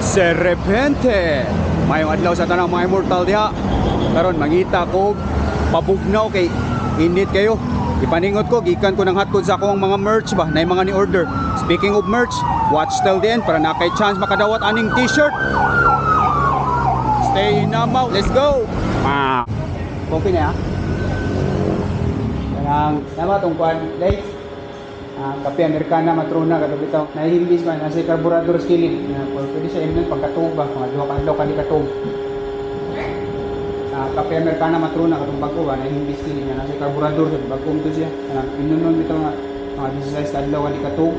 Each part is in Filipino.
Serepente. Mayong adlaw sa tanang mga immortal diha. Karon mangita ko pabugnaw kay init kayo. Ipaningot ko, gikan ko ng hatod sa akong mga merch ba, na mga ni order. Speaking of merch, watch till the end para na kay chance makadawat aning t-shirt. Stay in Namaw. Let's go. Okay na ya. Kanang nama tong kwan, guys. Kape Americana matrona kadto bitaw. Nahihimbis man nasa carburetor skilling. Pwede sa imnon pagkatug ba, mga duha ka adlaw kani katug. Kape Americana matrona katong bago ba, nahihimbis skilling na nasa carburetor sa bagong to siya. Imnon bitaw nga mga 16 ka adlaw kani katug.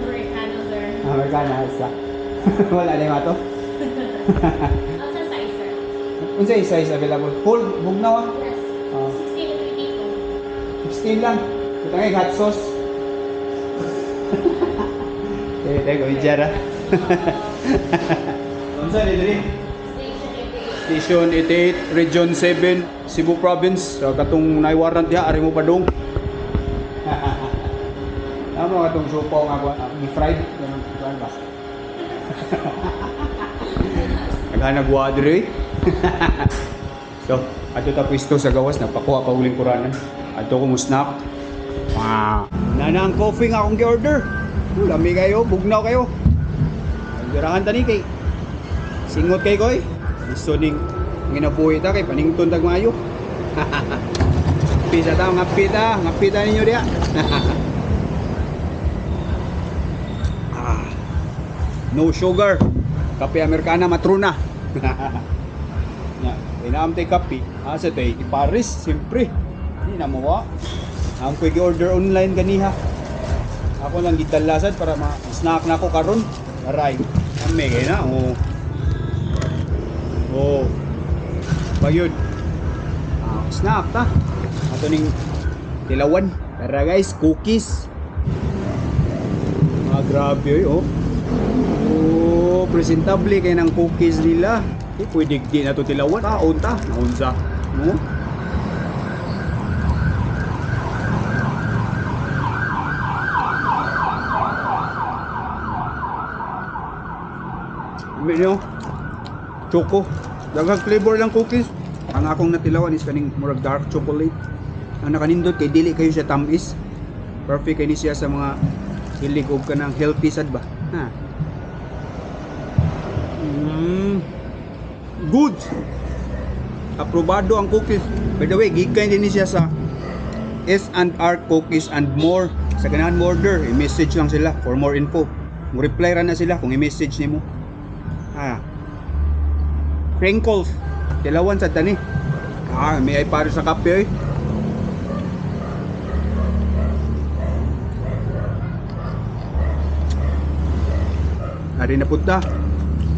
Americano, sir. Americana sa. Wala din mato. Asa size, sir? Unsa size available? Full bugnaw. Yes. 16 to 22. 16 lang. Ito nga hot sauce. Teko, ijara. Unsa ni diri? Station 88. Station 88, Region 7, Cebu Province. So, katong naiwarrant diha, ari mo padung. Ano katong supaw nga ni fried, ganun kuan ba? Naghanag wa diri. So, ato ta pwesto sa gawas napakuha pa uling kuranan. Ato ko mo snack. Nana ang coffee nga akong gi-order. Lami kayo, bugnaw kayo. Pagdirahan tani kay singot kay koy. Gusto ning ginabuhi ta kay panington tag maayo. Pisa ta ngapita ninyo diha. No sugar. Kape Americana matruna. Inaamtay kape. Asa tay iparis siyempre. Hindi na mo wa. Ang ko gi-order online ganiha. Ako lang gidalasan para ma-snack na ako karon. Aray. Ame kay na. Oh. Bayod. Snack ta. Ato ning tilawan. Tara guys, cookies. Grabe oh. Oh, presentable kay ng cookies nila. Pwede di na to tilawan. Unta. Naunsa. No? Nyo choco daghang flavor lang cookies. Ang akong natilawan is kaning murag dark chocolate. Ang nakanindot kay dili kayo siya tamis. Perfect kay ni siya sa mga hilig og kanang healthy sad ba. Good. Aprobado ang cookies. By the way, gikan din ni siya sa S&R Cookies and More. Sa ganahan mo order, i-message lang sila for more info. Mo reply ra na sila kung i-message nimo. Crinkles tilawan sa tani. May ay para sa kape oy. Ari na punta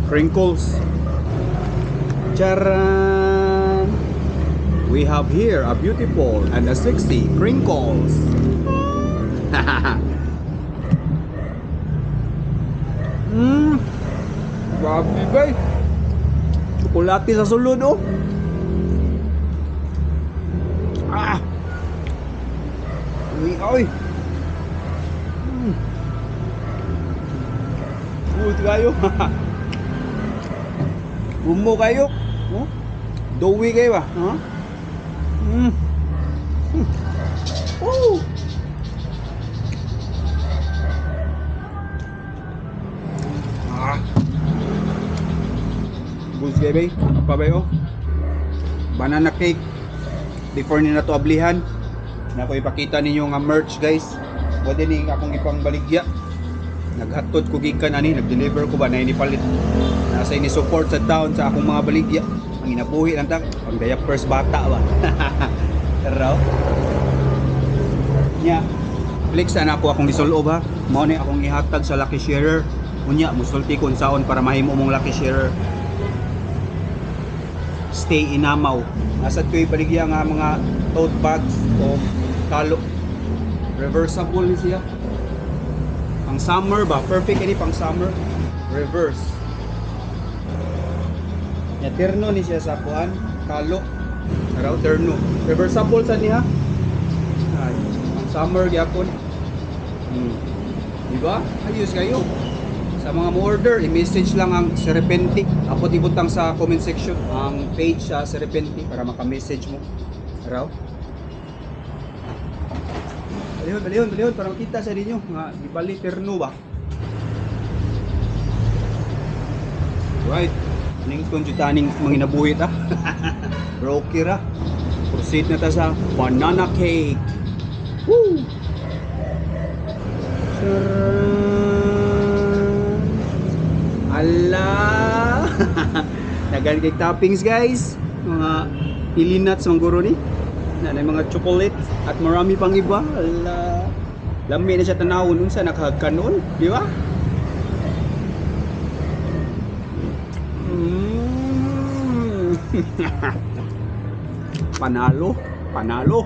crinkles. Charan, we have here a beautiful and a sexy crinkles. Grabe ba? Tsokolate sa sulod oh. Oy. Good kayo. Bumo kayo. Oh? Doughy kayo ba? Oh. Bulls kayo bay? Pabayo? Banana cake. Before nyo na to ablihan, na ko ipakita ninyo nga merch guys. Pwede ning akong ipang baligya. Naghatod ko gikan ani, nag-deliver ko ba na inipalit. Nasa ini support sa town sa akong mga baligya. Ang inabuhi lang ta, pang diapers bata ba. Taraw. Nya, click sana ako akong isulob ha. Mao ni akong ihatag sa lucky sharer. Unya, musulti ko unsaon para mahimo mong lucky sharer. Stay in Namaw. Nasa ko'y baligya nga mga tote bags o talo. Reversible ni siya. Pang summer ba? Perfect ini pang summer. Reverse. Ya terno ni siya sa kuan, kalo. Araw terno. Reversible sa niya. Ay, pang summer gyapon. Di ba? Ayos kayo. Sa mga mo-order, i-message lang ang Serpenti. Ako ibutang sa comment section ang page sa Serpenti para maka-message mo. Araw. Balihon, para makita sa ninyo nga gibali terno ba. Right. Ning konjutaning manginabuhit ah. Rocky ra. Proceed na ta sa banana cake. Woo! Ala! Nagan kay toppings guys. Mga pili nuts ang guro ni. Na mga chocolate at marami pang iba. Ala! Lami na siya tanawon unsa nakahagkanon, di ba? Panalo.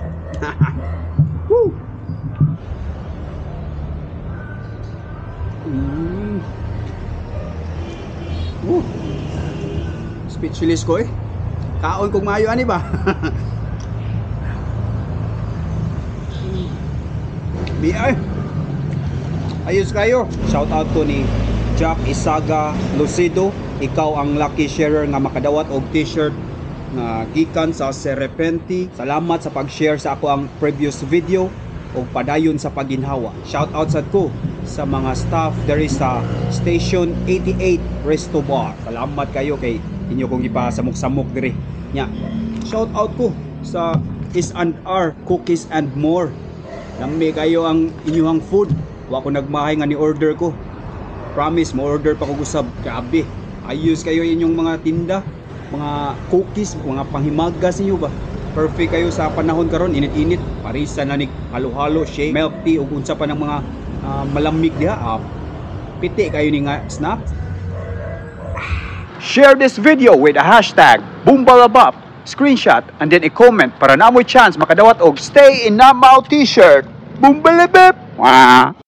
Woo! Speechless ko eh. Kaon kong mayo ani ba? Ay. Ayos kayo. Shout out ko ni Jack Isaga Lucido. Ikaw ang lucky sharer nga makadawat og t-shirt nga gikan sa Serpenti. Salamat sa pag-share sa ako ang previous video o padayon sa paginhawa. Shout out sad ko sa mga staff diri sa Station 88 Resto Bar. Salamat kayo kay inyo kong ipasamok-samok diri. Nya. Shout out ko sa S&R Cookies and More. Lami kayo ang inyong food. Wa ko nagmahay nga ni order ko. Promise mo order pa ko gusab. Grabe. Ayos kayo inyong mga tinda, mga cookies, mga panghimagas niyo ba. Perfect kayo sa panahon karon, init-init. Parisa na ni halo-halo, shake, milk tea ug unsa pa ng mga malamig diha. Piti kayo ni nga snack. Share this video with a hashtag #Boombalabop, screenshot and then a comment para na mo chance makadawat og Stay in Namao t-shirt. Boombalabop.